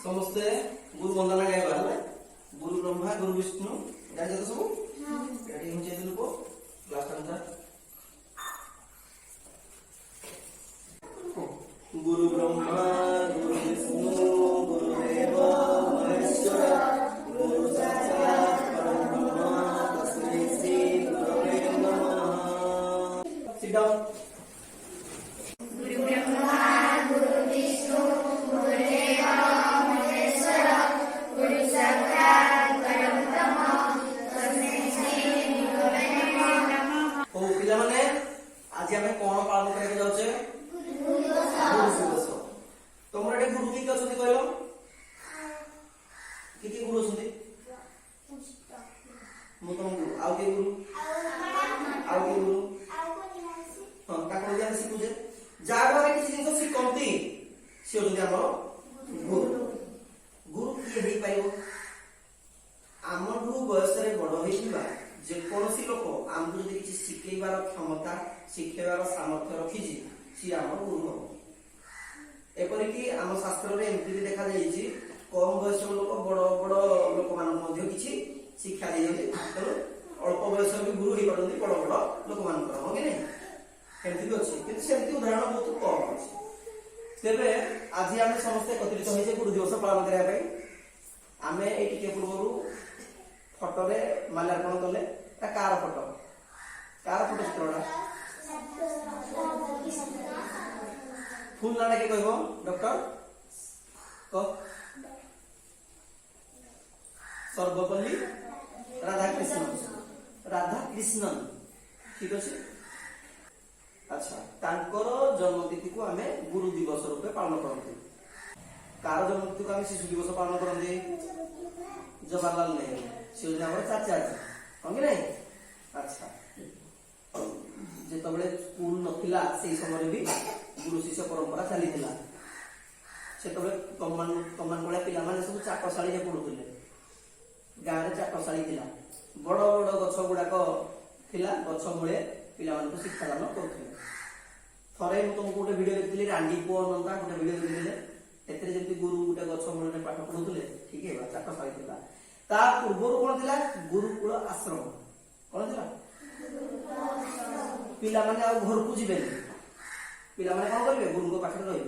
समस्ते गुरु वंदना गाइबा गुरु ब्रह्मा गुरु विष्णु गाइजा तो सब रेडी हो जाए लोग क्लास अनुसार गुरु ब्रह्मा गुरु विष्णु गुरु देव महेश्वर गुरु साक्षात् परब्रह्म तस्मै श्री गुरवे नमः। Sit down. आज आम कौन पालन करके जाऊे गुरु दिवस। तुम गुरु किए अच्छा कहल कि गुरु अच्छा तुम गुरु आउ के गुरु हाँ शिखुचे जहाँ किसी जिन शिखती सी हूँ आम गुरु। गुरु किए पार आमठू बयस बड़ होता जेकोसी लोक आमको जो किसी शिखेबार क्षमता शिखेबार सामर्थ्य रखी सी आम गुरु हम। एपरिक आम शास्त्र में एमती भी देखा जाइए कम बयस लोक बड़ बड़ लोक मान किसी शिक्षा दे तेणु अल्प बयस भी गुरु हो पारती बड़ बड़ लोक मान हाँ कि नहीं एमती भी अच्छे कि उदाहरण बहुत कम अच्छे। तेरे आज आम समस्त एकत्रित होइछे गुरु दिवस पालन करने आम ये पूर्व फटो रे माल्यार्पण कले कार फोटो चित्रटा फुल ना के कह डॉक्टर कह सर्वपल्ली राधाकृष्णन ठीक अच्छे। अच्छा तांकर जन्मतिथि को आम गुरु दिवस रूपे पालन करते। कार जन्मतिथि को आम शिशु दिवस पालन करते जवाहरलाल नेहरू सी हूँ आम चाचा हाँ कि नहीं। अच्छा जिते स्कूल नथिला से समय भी गुरु शिष्य परंपरा चली से कमान भाया पिला सब चाटशाली पढ़ुले गाँव में चाटशाली थी बड़ बड़ गछ गुड़ाक गछ मूले पिला शिक्षादान करुले। थे तुमको गोटे भिडियो देखी रांडी पुओ नंदा गोटे भिडियो देखते जमी गुरु गोटे गछ मूल पाठ पढ़ुले ठीक है चाटशाली थी ता पूर्व कौन थी गुरुकुल आश्रम कौन थी पिला माने घर को जी पिला माने कौन करेंगे गुरु पाखे रे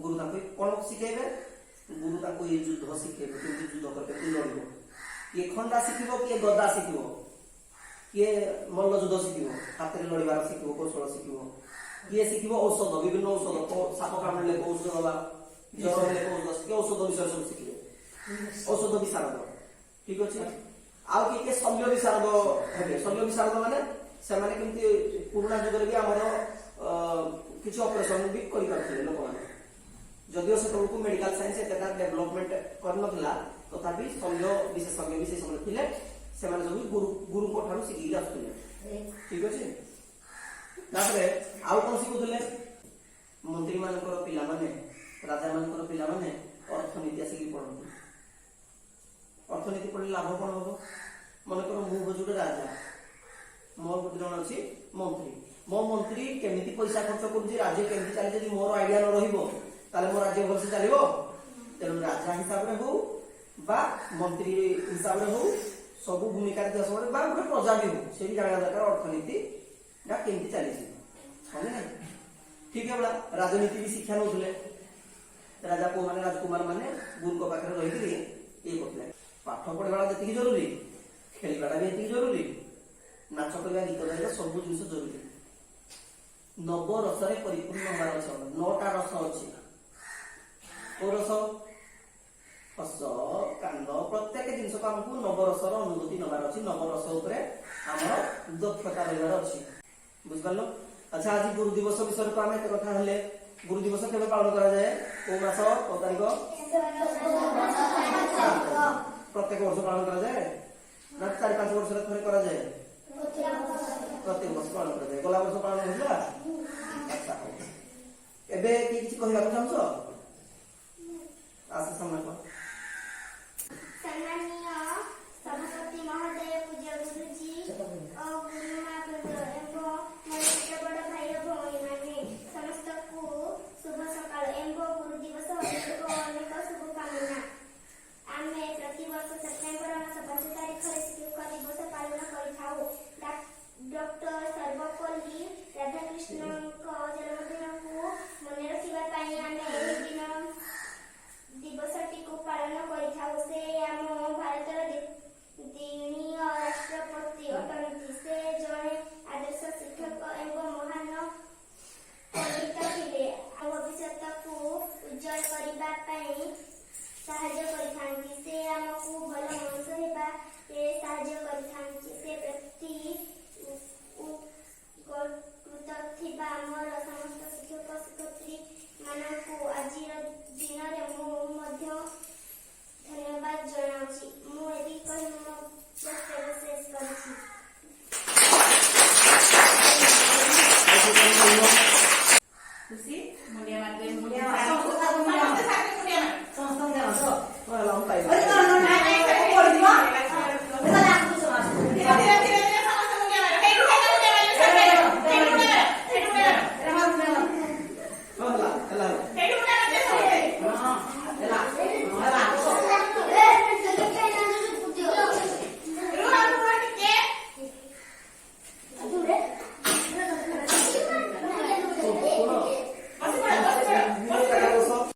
गुरु कौन शिखेबे गुरु ये युद्ध शिखेबे कि युद्ध करके लड़ किए खंडा शिखब किए गदा शिखब किए मल्ल युद्ध शिखब हाथ में लड़ार शिखब कौशल शिखब किए शिखब औषध विभिन्न औषध साप कामुड़े औषध दवा ज्वर हेले औषध औषध विषय सब शिखे औषध विशारद ठीक अच्छे। आउ किए शल्य विशारद हे शल्य विशारद माने से पुराना जुग भी आम किसी ऑपरेशन भी कर लोक मैंने जदिव से मेडिकल साइंस एत डेभलपमेंट करनथिला तथापि शल्य विशेषज्ञ भी से समय थे से गुरु ठार शिखिक आसुले ठीक अच्छे। आउ कौन शिखुले मंत्री मान पिला राजा मान पिला अर्थनीति आसिक पढ़ती अर्थनीति पढ़े लाभ कौन हम मन कर मुझे गोटे राजा मोर गोटे जन अच्छी मंत्री मो मंत्री केमिति पैसा खर्च कर राज्य केमिति चली मोर आइडिया न रही मो राज्य भलसे चलो तेणु राजा हिसाब से हो बा मंत्री हिसाब से हो सब भूमिका समय गोटे प्रजा भी हो से जाना दरकार अर्थनीति केमिति चली ठीक है बड़ा राजनीति भी शिक्षा नौले राजा पु मैंने राजकुमार मैंने गुरु पाखे रही ये करते पाठ पढ़ा जी जरूरी खेलवाटा भी ये जरूरी नाच करवा गीत गाइबा सब जिन जरूरी नव रस परिपूर्ण हमार अच्छे 9टा रस अच्छी कौ रस हस कांद प्रत्येक जिन को आमको नवरसर अनुभूति नबार अच्छी नवरस आम दक्षता रही अच्छी बुझिपार। अच्छा आज गुरु दिवस विषय को आम एत कथा हेले गुरु दिवस केवे पालन करा जाए को मास को तारीख প্রত্যেক বর্ষ পালন করা যায় না 4-5 বছরে থরে করা যায় প্রত্যেক বর্ষ পালন করা যায় গলা বর্ষ পালন হইলা আচ্ছা এবে কি কিছু কহিବାକୁ চাହୁଁଛ আচ্ছা সামনে কর सम्मानीय सभापति महोदय पूज्य गुरुजी और गुरुमा एवं मोर बड़ भाई भौणी माने समस्त को शुभ सकाळ एवं गुरु दिवस अनेक शुभकामना आमे प्रति वर्ष सेप्टेम्बर मास 5 तारिख शिक्षक दिवस पालन करिथाउ डॉक्टर सर्वपल्ली राधाकृष्ण जन्मदिन को मन रखिबा पाई आमे एही दिन दिवसटी को पालन करिथाउ से आम भारतर दिनीय राष्ट्रपति अटंती से जड़े आदर्श शिक्षक एवं महान पंडित थे भविष्यत को उज्जवल करबा पई साहाय्य करिथांती से आमको भल मनुष्य हेबा रे साहाय्य करिथांती से प्रति कृत थिबा हमर समस्त शिक्षक शिक्षयित्री मानकु आजिर दिन रे मु मध्य धन्यवाद जनाउछि मु